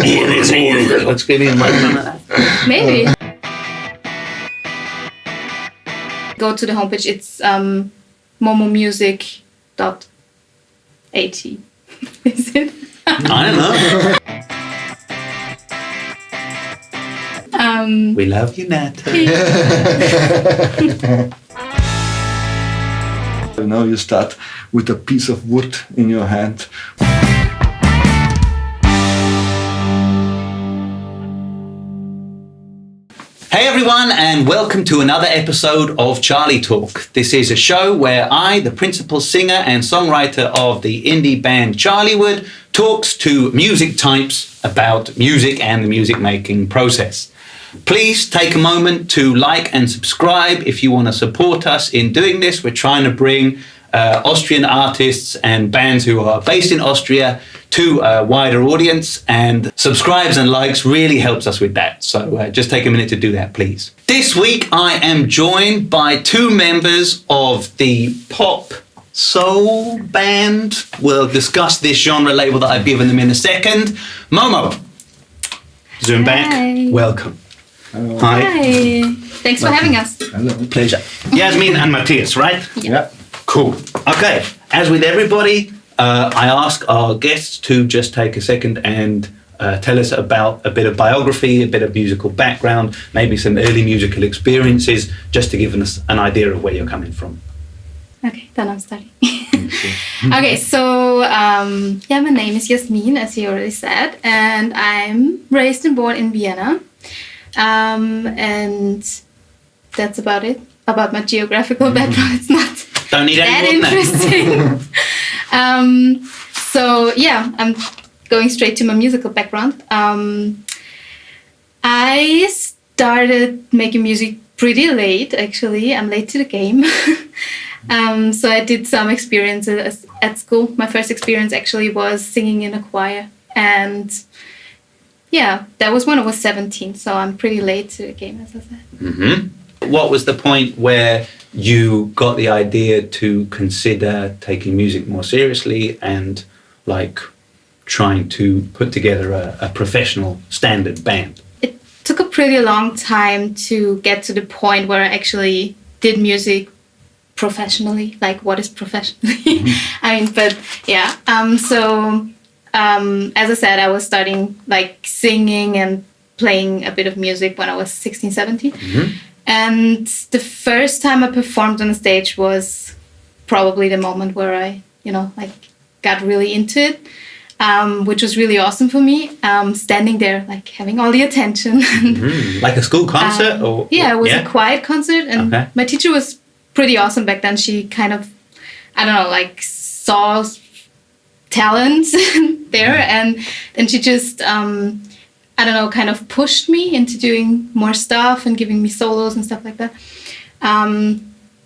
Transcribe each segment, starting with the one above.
Let's give me a moment. Maybe. Go to the homepage. It's momomusic.at. Is it? I don't know. We love you, Natalie. Now you start with a piece of wood in your hand. Hey everyone, and welcome to another episode of Charlytalk. This is a show where I, the principal singer and songwriter of the indie band Charlywood, talks to music types about music and the music making process. Please take a moment to like and subscribe if you want to support us in doing this. We're trying to bring Austrian artists and bands who are based in Austria to a wider audience, and subscribes and likes really helps us with that. So just take a minute to do that, please. This week I am joined by two members of the pop soul band. We'll discuss this genre label that I've given them in a second. Momo, zoom back. Welcome. Hello. Hi. Thanks for having us. Hello. Pleasure. Yasmin and Matthias, right? Yeah. Cool. Okay. As with everybody, I ask our guests to just take a second and tell us about a bit of biography, a bit of musical background, maybe some early musical experiences, just to give us an idea of where you're coming from. Okay, then I'm starting. Okay, so my name is Yasmin, as you already said, and I'm raised and born in Vienna. And that's about it. About my geographical background, it's not Don't need that any more than interesting. I'm going straight to my musical background. I started making music pretty late, actually. I'm late to the game. So I did some experiences at school. My first experience actually was singing in a choir. And that was when I was 17. So I'm pretty late to the game, as I said. Mm-hmm. What was the point where you got the idea to consider taking music more seriously and like trying to put together a professional standard band? It took a pretty long time to get to the point where I actually did music professionally. Like, what is professionally? As I said, I was starting like singing and playing a bit of music when I was 16, 17. Mm-hmm. And the first time I performed on the stage was probably the moment where I, got really into it, which was really awesome for me. Standing there, like having all the attention. Mm-hmm. Like a school concert? It was a quiet concert. And my teacher was pretty awesome back then. She kind of, saw talent there. And then she just... kind of pushed me into doing more stuff and giving me solos and stuff like that. And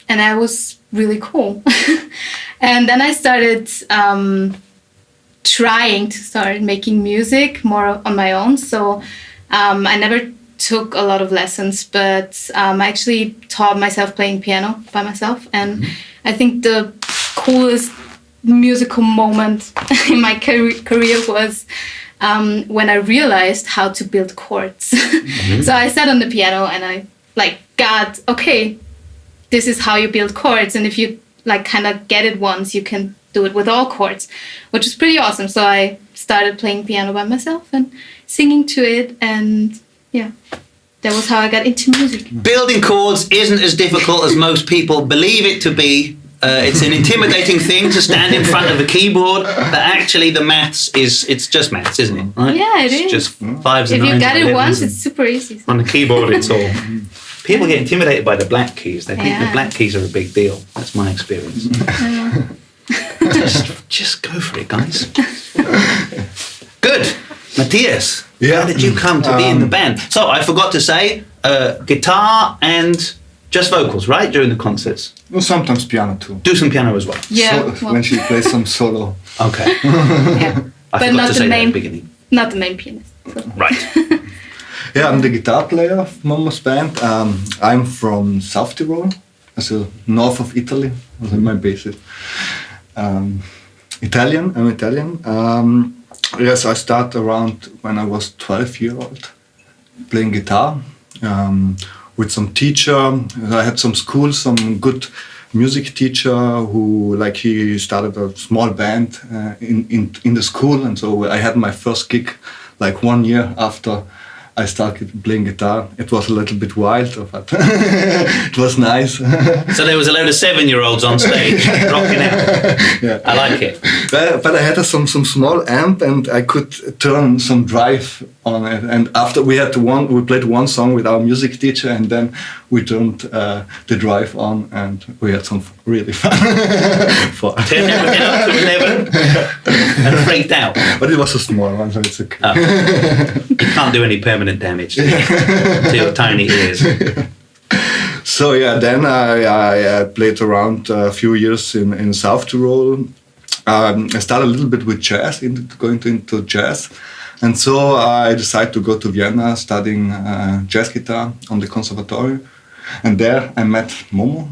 that was really cool. And then I started trying to start making music more on my own. So I never took a lot of lessons, but I actually taught myself playing piano by myself. And I think the coolest musical moment in my career was when I realized how to build chords. Mm-hmm. So I sat on the piano and I this is how you build chords. And if you kind of get it once, you can do it with all chords, which is pretty awesome. So I started playing piano by myself and singing to it. And that was how I got into music. Building chords isn't as difficult as most people believe it to be. It's an intimidating thing to stand in front of a keyboard, but actually the it's just maths, isn't it? Right? Yeah, it is. It's just fives and nines. If you got it once, it's super easy. On the keyboard, it's all... People get intimidated by the black keys. They think the black keys are a big deal. That's my experience. just go for it, guys. Good. Matthias, how did you come to be in the band? So I forgot to say, guitar and... just vocals, right? During the concerts? Well, sometimes piano too. Do some piano as well? Yeah. When she plays some solo. Okay. I forgot to say that at the beginning. Not the main pianist. So. Right. I'm the guitar player of Momo's band. I'm from South Tyrol, so north of Italy. Was my basic. I'm Italian. Yes, I started around when I was 12 years old, playing guitar with some teacher. I had some school, some good music teacher who, like, he started a small band in the school, and so I had my first gig like 1 year after I started playing guitar. It was a little bit wild, but it was nice. So there was a load of 7-year-olds on stage rocking out. Yeah. I like it. But I had some small amp, and I could turn some drive on it. And after we played one song with our music teacher, and then we turned the drive on, and we had some really fun. Turned everything up to 11 and freaked out. But it was a small one, so it's okay. Oh. You can't do any permanent damage to your tiny ears. So yeah, then I played around a few years in South Tyrol. I started a little bit with jazz, going into jazz. And so I decided to go to Vienna studying jazz guitar on the conservatory. And there I met Momo.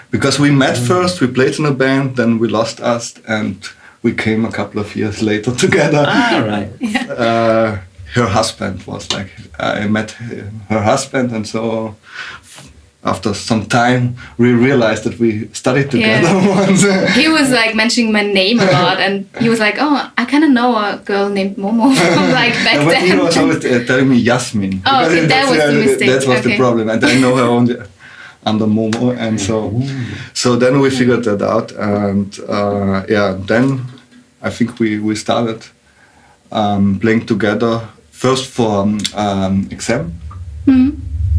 Because we met first, we played in a band, then we lost us, and we came a couple of years later together. Ah, right. Yeah. Her husband was like, I met her husband, and so after some time we realized that we studied together once. He was like mentioning my name a lot, and he was like, "Oh, I kind of know a girl named Momo from like back But then." he was always telling me Yasmin. Oh, okay, that was the mistake. That was the Okay. problem, and I know her only under Momo, and so then we figured that out, and then I think we started playing together first for exam.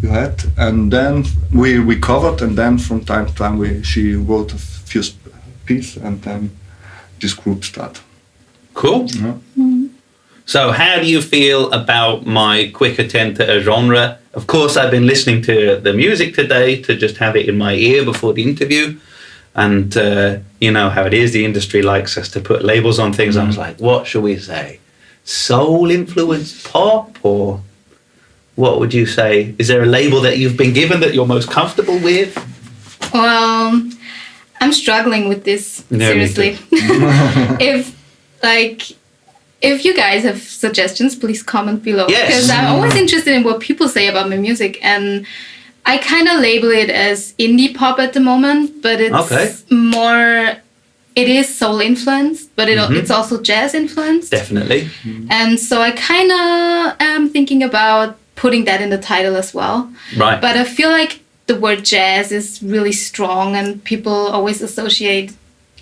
You had, and then we covered, and then from time to time she wrote a few pieces, and then this group started. Cool. Yeah. So how do you feel about my quick attempt at a genre? Of course, I've been listening to the music today to just have it in my ear before the interview. And you know how it is, the industry likes us to put labels on things. I was like, what should we say? Soul-influenced pop, or what would you say? Is there a label that you've been given that you're most comfortable with? Well, I'm struggling with this, Yeah, me seriously. If you guys have suggestions, please comment below. Yes. Because I'm always interested in what people say about my music, and I kind of label it as indie pop at the moment, but it's more. It is soul influenced, but it's also jazz influenced. Definitely. And so I kind of am thinking about putting that in the title as well. Right. But I feel like the word jazz is really strong, and people always associate,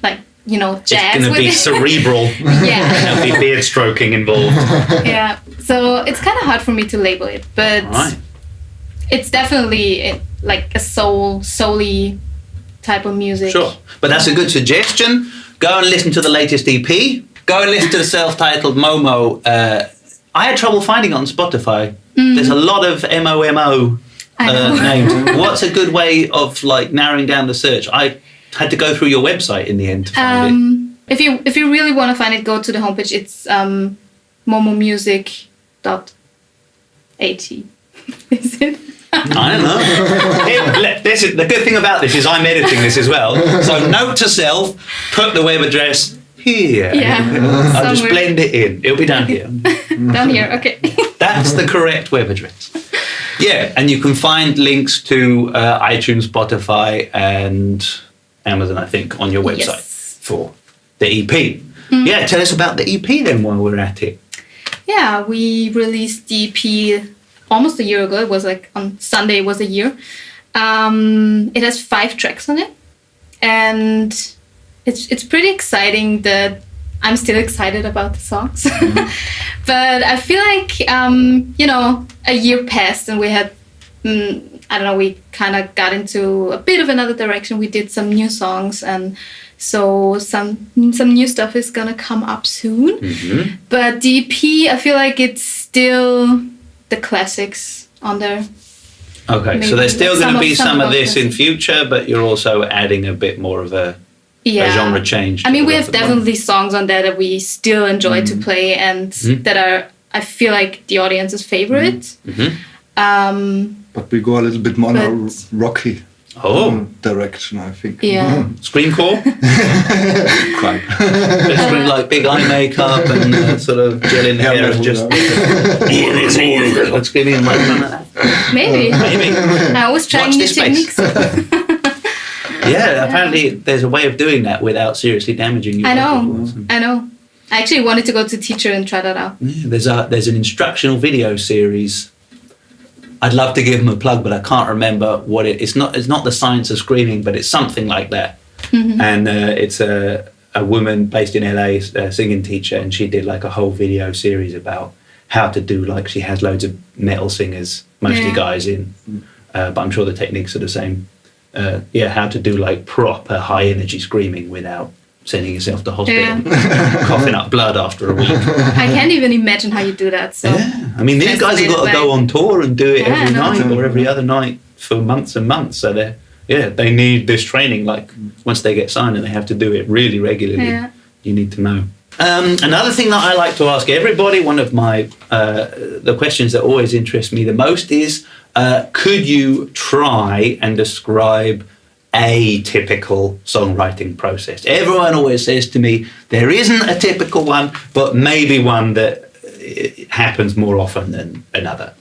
like, you know, jazz It's going to be with cerebral. Yeah. There'll be beard stroking involved. Yeah. So it's kind of hard for me to label it, but Right. it's definitely like a soul-y type of music. Sure. But that's a good suggestion. Go and listen to the latest EP. Go and listen to the self-titled Momo. I had trouble finding it on Spotify. There's a lot of MOMO I know. names. What's a good way of like narrowing down the search? I had to go through your website in the end to find it. If you really want to find it, go to the homepage. It's momomusic.at. Is it? I don't know. This is, the good thing about this is I'm editing this as well. So note to self, put the web address here. Yeah. I'll just Somewhere. blend it in. It'll be down here. Down here. Okay. That's the correct web address. Yeah, and you can find links to iTunes, Spotify, and Amazon, I think, on your website for the EP. Yeah, tell us about the EP then while we're at it. Yeah, we released the EP almost a year ago. It was like on Sunday, it was a year. It has 5 tracks on it, and it's pretty exciting that I'm still excited about the songs. But I feel like, you know, a year passed and we had, I don't know, we kind of got into a bit of another direction. We did some new songs, and so some new stuff is gonna come up soon. But the EP, I feel like it's still the classics on there. Okay, Maybe so there's still going to be some of those this in classics. future, but you're also adding a bit more of a genre change. I mean, to we the have other one. definitely songs on there that we still enjoy to play, and that are, I feel like, the audience's favorite. But we go a little bit more But- rocky. direction, I think. Yeah. Screamcore? Quite. Scream like big eye makeup and sort of gel in the hair and just like screaming in my mouth. Maybe. I was trying Watch new this space. techniques. Yeah, apparently there's a way of doing that without seriously damaging your vocal cords. I know. I actually wanted to go to teacher and try that out. Yeah, there's an instructional video series. I'd love to give them a plug, but I can't remember what it's not. It's not the science of screaming, but it's something like that. Mm-hmm. And it's a woman based in LA, a singing teacher, and she did like a whole video series about how to do, like, she has loads of metal singers, mostly guys in, but I'm sure the techniques are the same. How to do like proper high energy screaming without sending yourself to hospital, coughing up blood after a week. I can't even imagine how you do that. So I mean, these guys have got to go on tour and do it every night or every other night for months and months. So they need this training. Like, once they get signed and they have to do it really regularly, you need to know. Another thing that I like to ask everybody, one of my the questions that always interest me the most is, could you try and describe a typical songwriting process? Everyone always says to me, there isn't a typical one, but maybe one that happens more often than another.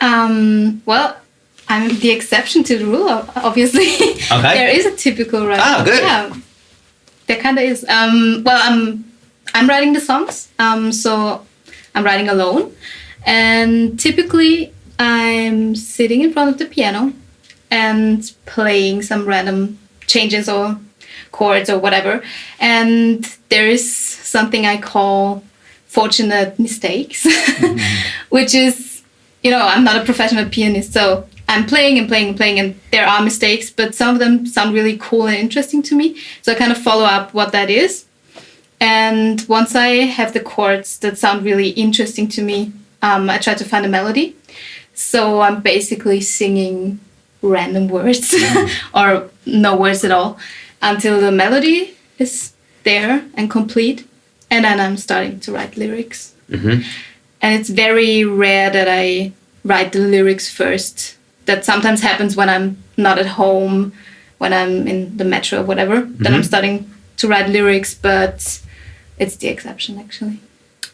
Well, I'm the exception to the rule, obviously. Okay. There is a typical writing. Ah, good. Yeah, there kind of is. I'm writing the songs, so I'm writing alone. And typically, I'm sitting in front of the piano and playing some random changes or chords or whatever. And there is something I call fortunate mistakes, which is, I'm not a professional pianist, so I'm playing and playing and playing, and there are mistakes, but some of them sound really cool and interesting to me. So I kind of follow up what that is. And once I have the chords that sound really interesting to me, I try to find a melody. So I'm basically singing random words or no words at all until the melody is there and complete. And then I'm starting to write lyrics. Mm-hmm. And it's very rare that I write the lyrics first. That sometimes happens when I'm not at home, when I'm in the metro or whatever. Mm-hmm. Then I'm starting to write lyrics, but it's the exception, actually.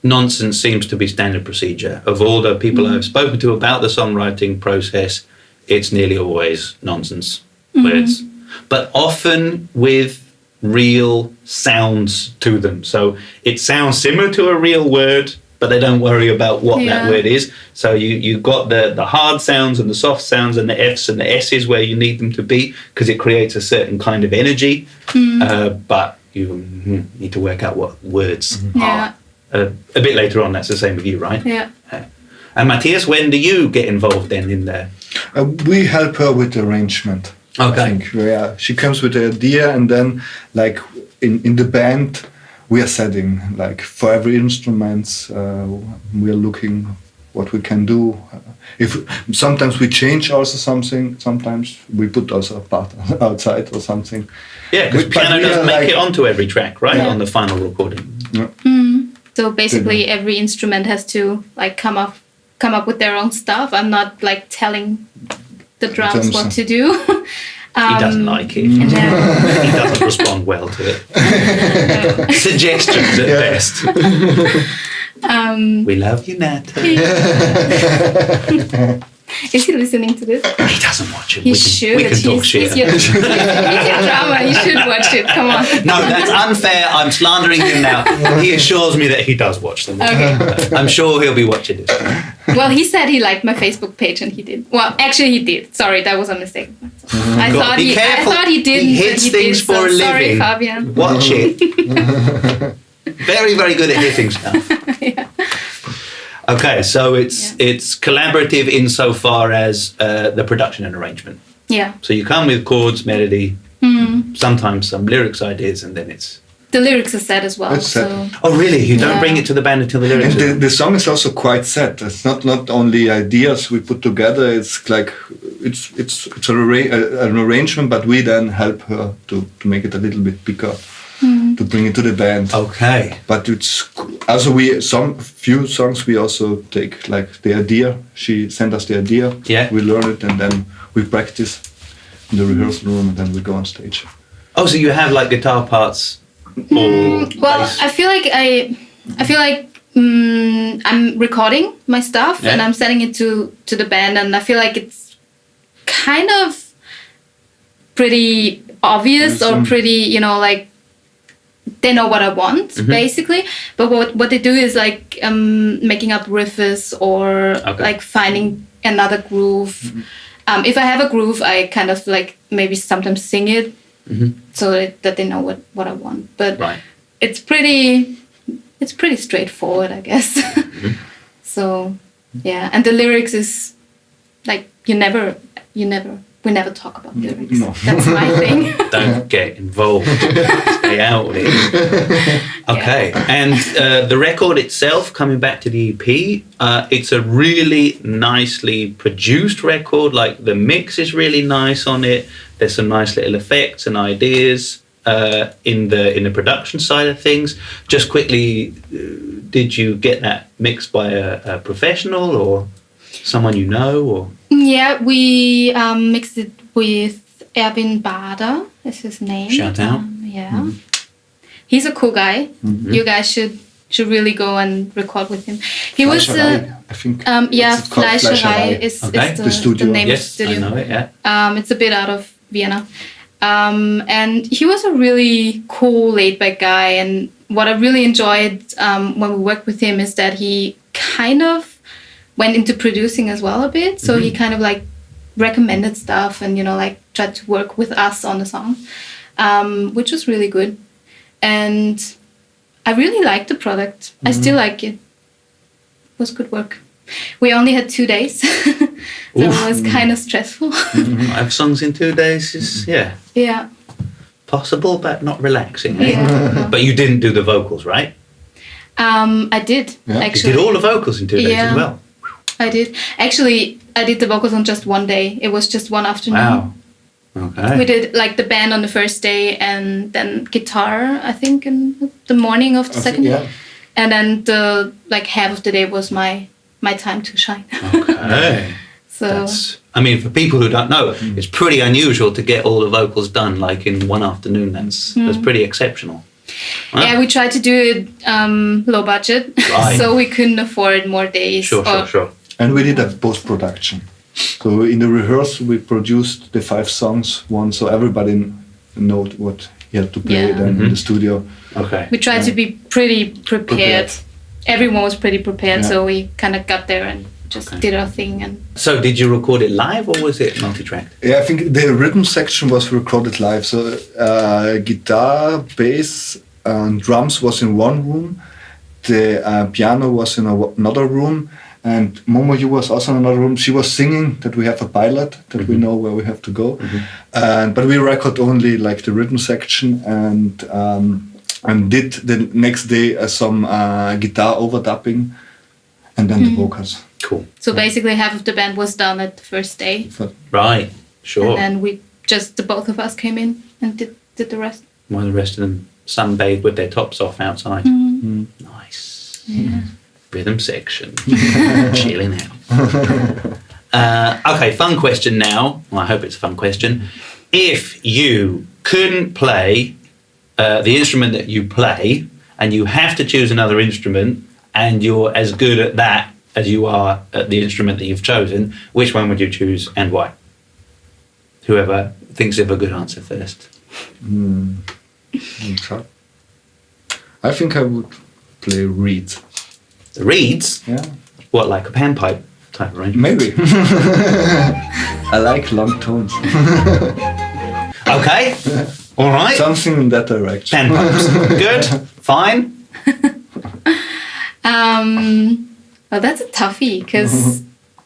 Nonsense seems to be standard procedure. Of all the people I've spoken to about the songwriting process, it's nearly always nonsense words, but often with real sounds to them. So it sounds similar to a real word, but they don't worry about what that word is. So you've got the hard sounds and the soft sounds and the Fs and the S's where you need them to be, because it creates a certain kind of energy, but you need to work out what words are. A bit later on, that's the same with you, right? Yeah. And Matthias, when do you get involved then in there? We help her with the arrangement. Okay. I think. Yeah, she comes with the idea, and then, like, in the band, we are setting, like, for every instrument, we are looking what we can do. If sometimes we change also something, sometimes we put also a part outside or something. Yeah, because piano doesn't make it onto every track, right? On the final recording. Yeah. So basically, every instrument has to like come up with their own stuff. I'm not like telling the drums what to do. He doesn't like it. He doesn't respond well to it. Suggestions at best. We love you, Natalie. Is he listening to this? He doesn't watch it. He should. We can talk shit. He's your drama. You should watch it. Come on. No, that's unfair. I'm slandering him now. He assures me that he does watch them. Okay. I'm sure he'll be watching this. Well, he said he liked my Facebook page, and he did. Well, actually, he did. Sorry, that was a mistake. I thought he didn't. He hits things for a living. Sorry, Fabian. Watch it. Very, very good at hitting stuff. Yeah. Okay, so it's collaborative insofar as the production and arrangement. Yeah. So you come with chords, melody, sometimes some lyrics ideas, and then it's... The lyrics are set as well. It's set. So. Oh, really? You don't bring it to the band until the lyrics And the song is also quite set. It's not only ideas we put together. It's like it's an arrangement, but we then help her to make it a little bit bigger, to bring it to the band. Okay. But it's also few songs we also take like the idea. She sent us the idea. Yeah. We learn it and then we practice. in the rehearsal room, and then we go on stage. Oh, so you have like guitar parts? Or Well, bass? I feel like I'm recording my stuff and I'm sending it to the band, and I feel like it's kind of pretty obvious or pretty, you know, like they know what I want basically. But what they do is like making up riffs or like finding another groove. If I have a groove, I kind of like maybe sometimes sing it so that they know what I want. But it's pretty straightforward, I guess. So yeah, and the lyrics is like we never talk about lyrics. No. That's my thing. Don't get involved. Stay out of it. Okay. And the record itself, coming back to the EP, it's a really nicely produced record. Like the mix is really nice on it. There's some nice little effects and ideas in the production side of things. Just quickly, did you get that mixed by a professional or someone you know, or? Yeah, we mixed it with Erwin Bader, is his name. Shout out. Yeah. He's a cool guy. You guys should really go and record with him. He was I think. Fleischerei is the studio. the name of the Yes, studio. I know it, yeah. It's a bit out of Vienna. And he was a really cool, laid-back guy. And what I really enjoyed when we worked with him is that he kind of went into producing as well a bit. So he kind of like recommended stuff and, you know, like tried to work with us on the song, which was really good. And I really liked the product. I still like it. It was good work. We only had 2 days. So it was kind of stressful. 5 songs in 2 days is, Yeah. possible, but not relaxing. Eh? Yeah. But you didn't do the vocals, right? I did, Yeah. actually. You did all the vocals in 2 days Yeah. as well. I did. Actually, I did the vocals on just one day. It was just one afternoon. Wow. Okay. We did like the band on the first day and then guitar, I think, in the morning of the second day. Yeah. And then the like half of the day was my time to shine. Okay. So I mean, for people who don't know, it's pretty unusual to get all the vocals done like in one afternoon. That's pretty exceptional. Wow. yeah, we tried to do it low budget, Right. so we couldn't afford more days. Sure. And we did a post-production. So in the rehearsal, we produced the 5 songs one, so everybody know what he had to play Yeah. then in the studio. Okay. We tried to be pretty prepared. Everyone was pretty prepared, Yeah. so we kind of got there and just did our thing. And So did you record it live or was it multi-tracked? Yeah, I think the rhythm section was recorded live. So guitar, bass, and drums was in one room. The piano was in another room. And Momo, you was also in another room. She was singing that we have a pilot, that we know where we have to go. But we record only like the rhythm section and did the next day some guitar overdubbing and then the vocals. Cool. so basically half of the band was done at the first day. Right. Sure. And then we just, the both of us came in and did the rest. While the rest of them sunbathed with their tops off outside. Nice. Yeah. Rhythm section. Chilling out. Okay, fun question now. Well, I hope it's a fun question. If you couldn't play the instrument that you play and you have to choose another instrument and you're as good at that as you are at the instrument that you've chosen, which one would you choose and why? Whoever thinks of a good answer first. I think I would play reed. The reeds? Yeah, What, like a panpipe type arrangement? maybe. I like long tones. Okay. All right. Something in that direction. Panpipes. Good. Fine. Well, that's a toughie because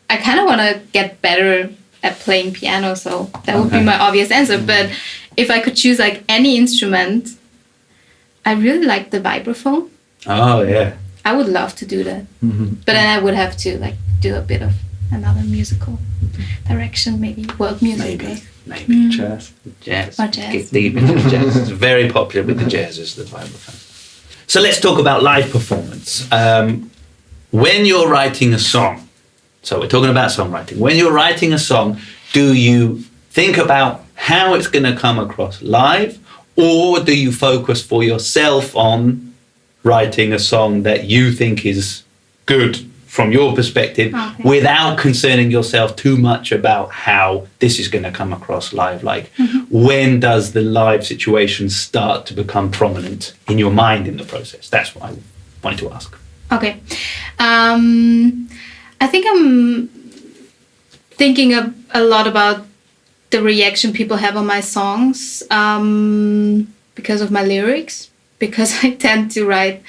I kind of want to get better at playing piano, so that would be my obvious answer. But if I could choose like any instrument, I really like the vibraphone. Oh, yeah. I would love to do that, but then I would have to like do a bit of another musical direction, maybe world music. Maybe. Jazz. Jazz. Or jazz. Get deep into the jazz. It's very popular with the jazzers, the vibraphone. So let's talk about live performance. When you're writing a song, so we're talking about songwriting. When you're writing a song, do you think about how it's going to come across live, or do you focus for yourself on writing a song that you think is good from your perspective, without concerning yourself too much about how this is going to come across live? Like, when does the live situation start to become prominent in your mind in the process? That's what I wanted to ask. Okay. I think I'm thinking a lot about the reaction people have on my songs, because of my lyrics, because I tend to write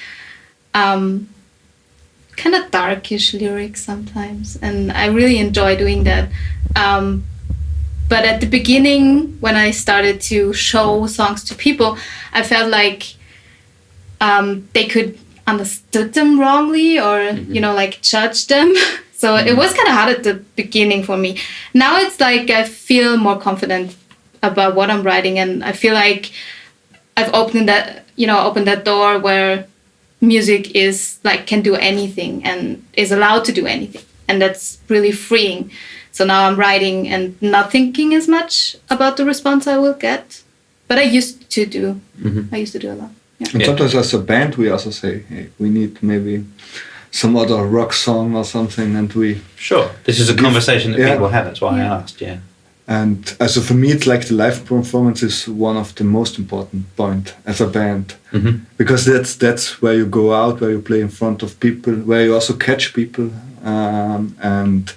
kind of darkish lyrics sometimes, and I really enjoy doing that. But at the beginning, when I started to show songs to people, I felt like they could understood them wrongly, or like judge them. So it was kind of hard at the beginning for me. Now it's like I feel more confident about what I'm writing, and I feel like I've opened that door where music is like can do anything and is allowed to do anything, and that's really freeing. So now I'm writing and not thinking as much about the response I will get, but I used to do. I used to do a lot. Yeah. And sometimes as a band we also say, hey, we need maybe some other rock song or something, and we this is a conversation that people have. That's why I asked. And also for me, it's like the live performance is one of the most important point as a band, because that's where you go out, where you play in front of people, where you also catch people, and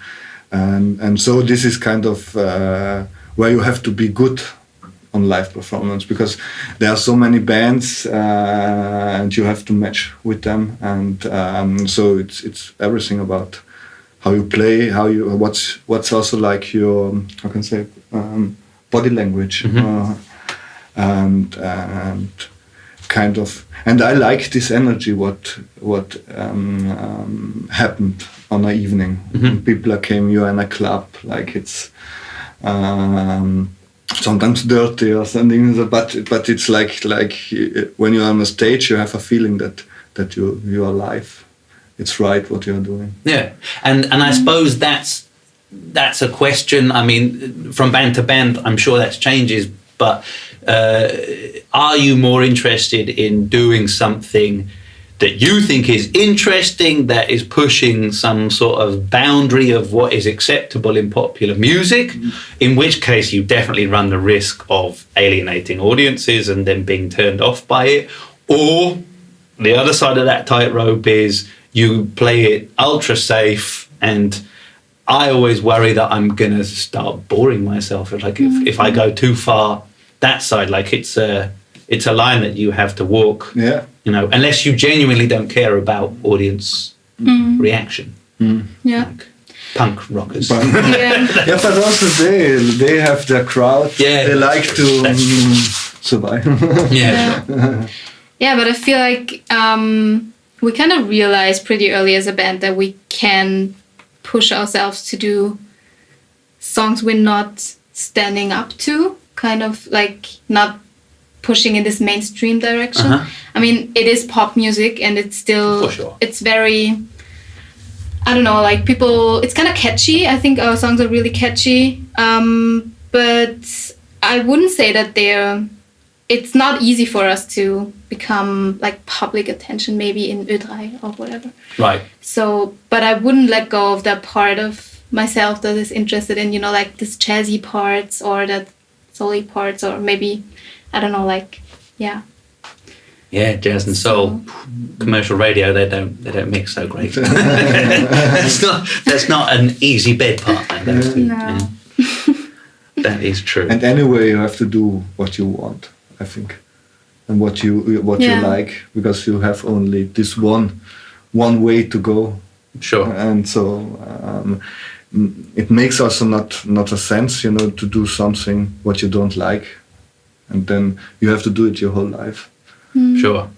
so this is kind of where you have to be good on live performance, because there are so many bands, and you have to match with them, and so it's everything about how you play, what's also like your body language, and kind of, and I like this energy what happened on an evening. When people came, you're in a club, like it's sometimes dirty or something, but it's like when you're on a stage, you have a feeling that you are live. It's right what you're doing. Yeah, and I suppose that's a question. I mean, from band to band, I'm sure that changes. But are you more interested in doing something that you think is interesting, that is pushing some sort of boundary of what is acceptable in popular music? In which case, you definitely run the risk of alienating audiences and then being turned off by it. Or the other side of that tightrope is you play it ultra safe, and I always worry that I'm gonna start boring myself. Like if I go too far that side, like it's a line that you have to walk. Yeah. Unless you genuinely don't care about audience reaction. Yeah. Like punk rockers. Yeah, but also they have their crowd. Yeah. They like to survive. Yeah, but I feel like we kind of realized pretty early as a band that we can push ourselves to do songs we're not standing up to, kind of like not pushing in this mainstream direction. I mean, it is pop music, and it's still, for sure, it's very, I don't know, like people, it's kind of catchy. I think our songs are really catchy, but I wouldn't say that it's not easy for us to become like public attention, maybe in österreich or whatever. Right. So, but I wouldn't let go of that part of myself that is interested in, like this jazzy parts or that soul-y parts, or maybe, I don't know, like, yeah. Yeah, jazz and soul, commercial radio, they don't mix so great. that's not an easy bed partner. No. Yeah. That is true. And anyway, you have to do what you want, I think, and what you like, because you have only this one way to go. Sure. And so it makes also not a sense, to do something what you don't like, and then you have to do it your whole life. Sure.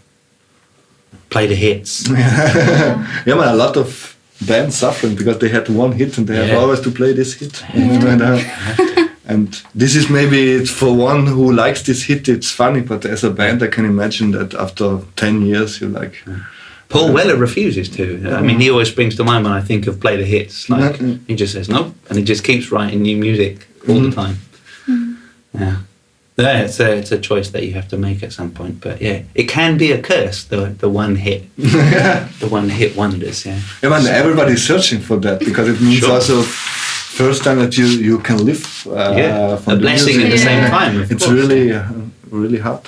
Play the hits. Yeah, but a lot of bands suffering because they had one hit and they have always to play this hit. And this is maybe it's for one who likes this hit, it's funny, but as a band I can imagine that after 10 years you're like... Paul Weller refuses to. I mean, he always springs to mind when I think of Play the Hits. Like, he just says no, and he just keeps writing new music all the time. Yeah. Yeah, it's a choice that you have to make at some point, but yeah, it can be a curse. The one hit, the one hit wonders. Yeah. Yeah, man, everybody's searching for that because it means also first time that you can live. A blessing at the same time. It's really hard.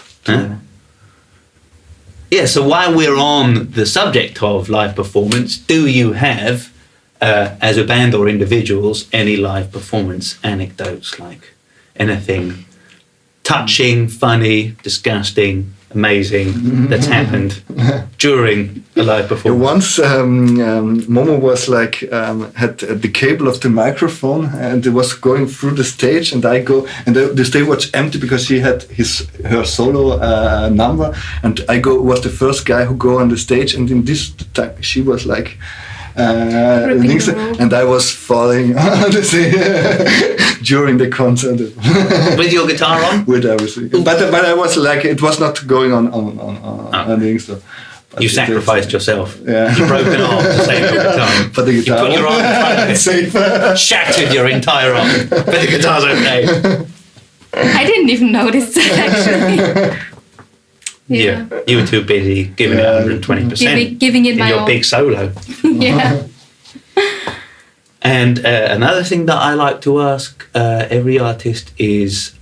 Yeah. So while we're on the subject of live performance, do you have, as a band or individuals, any live performance anecdotes, like anything touching, funny, disgusting, amazing that's happened during a live performance? Once Momo was had the cable of the microphone and it was going through the stage, and I go, and the stage was empty because she had her solo number, and I was the first guy who go on the stage, and in this time she was like and I was falling during the concert with your guitar on, with everything. But I was like, it was not going on things. So you sacrificed yourself. Yeah. You broke an arm to save your guitar. But the guitar, you put your arm in front of it, safe. Shattered your entire arm, but the guitar's okay. I didn't even notice that, actually. Yeah, you were too busy giving it 120%. Giving it in my your all. big solo. Yeah. And another thing that I like to ask every artist is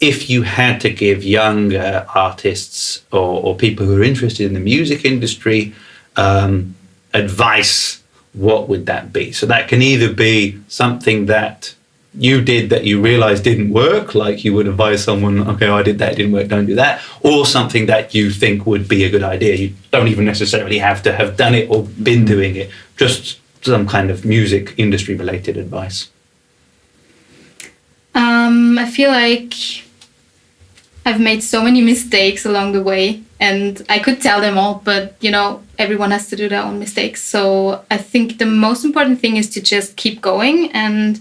if you had to give younger artists or people who are interested in the music industry advice, what would that be? So that can either be something that you did that you realized didn't work, like you would advise someone, okay, I did that, it didn't work, don't do that, or something that you think would be a good idea. You don't even necessarily have to have done it or been doing it, just some kind of music industry related advice. I feel like I've made so many mistakes along the way, and I could tell them all, but everyone has to do their own mistakes. So I think the most important thing is to just keep going, and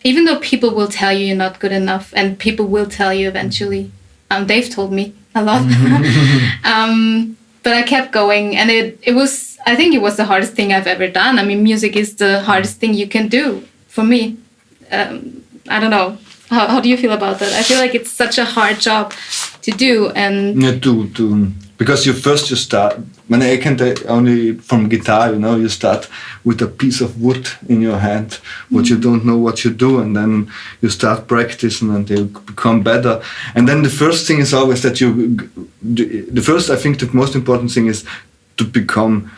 even though people will tell you you're not good enough, and people will tell you eventually, they've told me a lot, but I kept going, and I think it was the hardest thing I've ever done. I mean, music is the hardest thing you can do for me. I don't know. How do you feel about that? I feel like it's such a hard job to do, and because you start. When I can only from guitar, you start with a piece of wood in your hand, what you don't know what you do, and then you start practicing and you become better. And then the first thing is always that I think the most important thing is to become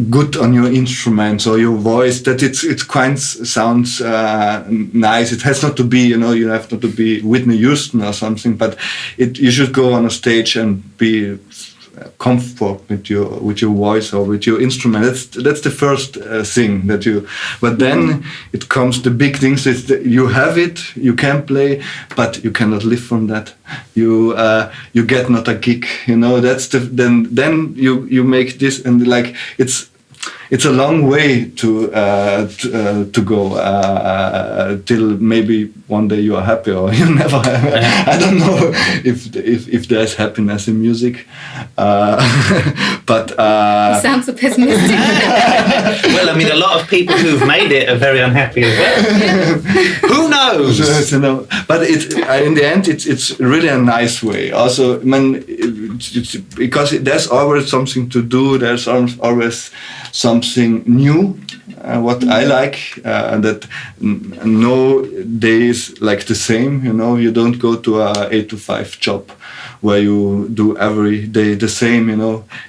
good on your instruments or your voice, that it quite sounds nice. It has not to be, you have not to be Whitney Houston or something, but you should go on a stage and be comfort with your voice or with your instrument. That's the first thing that you. But then it comes the big things. Is that you have it, you can play, but you cannot live from that. You get not a gig. That's then you make this, and like it's a long way to go till maybe one day you are happy or you never. I don't know if there's happiness in music, but you sound so pessimistic. Well, I mean, a lot of people who've made it are very unhappy as well. Who knows? But in the end, it's really a nice way. Also, because there's always something to do. There's always something new. What I like, that no day is like the same. You don't go to a 8 to 5 job where you do every day the same.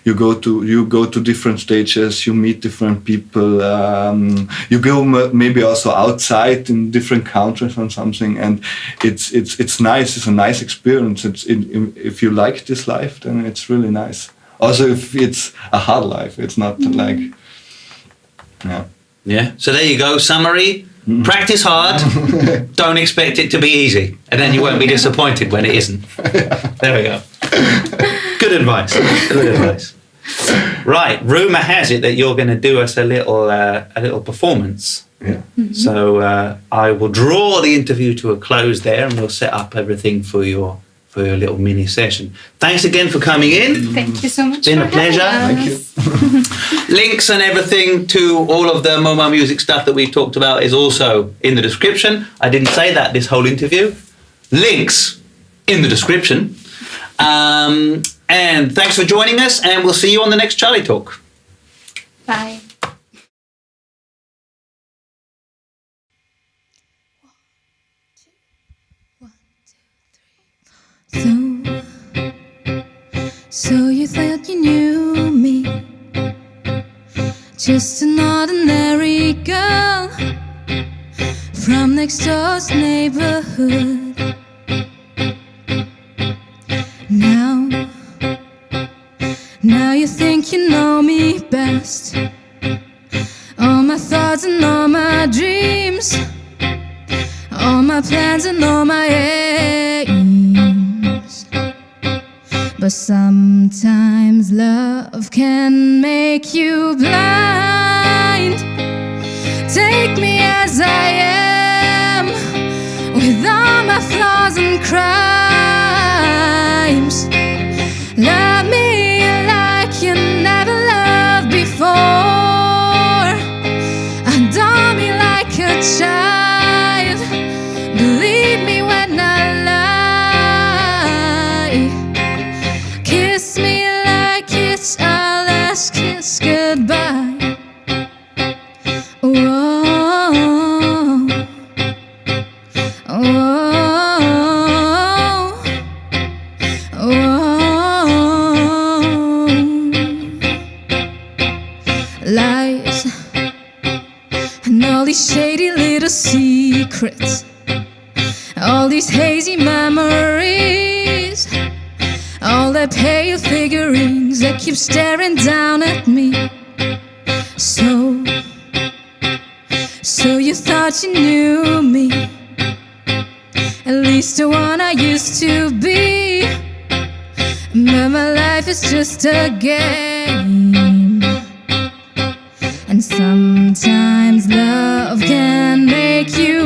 You go to different stages. You meet different people. You go maybe also outside in different countries or something, and it's nice. It's a nice experience. If you like this life, then it's really nice. Also, if it's a hard life, it's not like. Yeah. So there you go. Summary: practice hard. Don't expect it to be easy, and then you won't be disappointed when it isn't. There we go. Good advice. Good advice. Right. Rumor has it that you're going to do us a little performance. Yeah. So I will draw the interview to a close there, and we'll set up everything for your little mini session. Thanks again for coming in. Thank you so much. It's been a pleasure. Thank you. Links and everything to all of the Momo music stuff that we've talked about is also in the description. I didn't say that this whole interview. Links in the description. And thanks for joining us, and we'll see you on the next Charlie Talk. Bye. So you thought you knew me, just an ordinary girl from next door's neighborhood. Now you think you know me best. All my thoughts and all my dreams, all my plans and all my aims. But sometimes love can make you blind. Take me as I am, with all my flaws and crimes. Love me like you never loved before. Adore me like a child. Believe me when I lie. Kiss me like it's our last kiss goodbye. Whoa, whoa, whoa. Lies and all these shady little secrets, all these hazy memories, all the pale figurines that keep staring down at me. So you thought you knew me, at least the one I used to be. But my life is just a game, and sometimes love can make you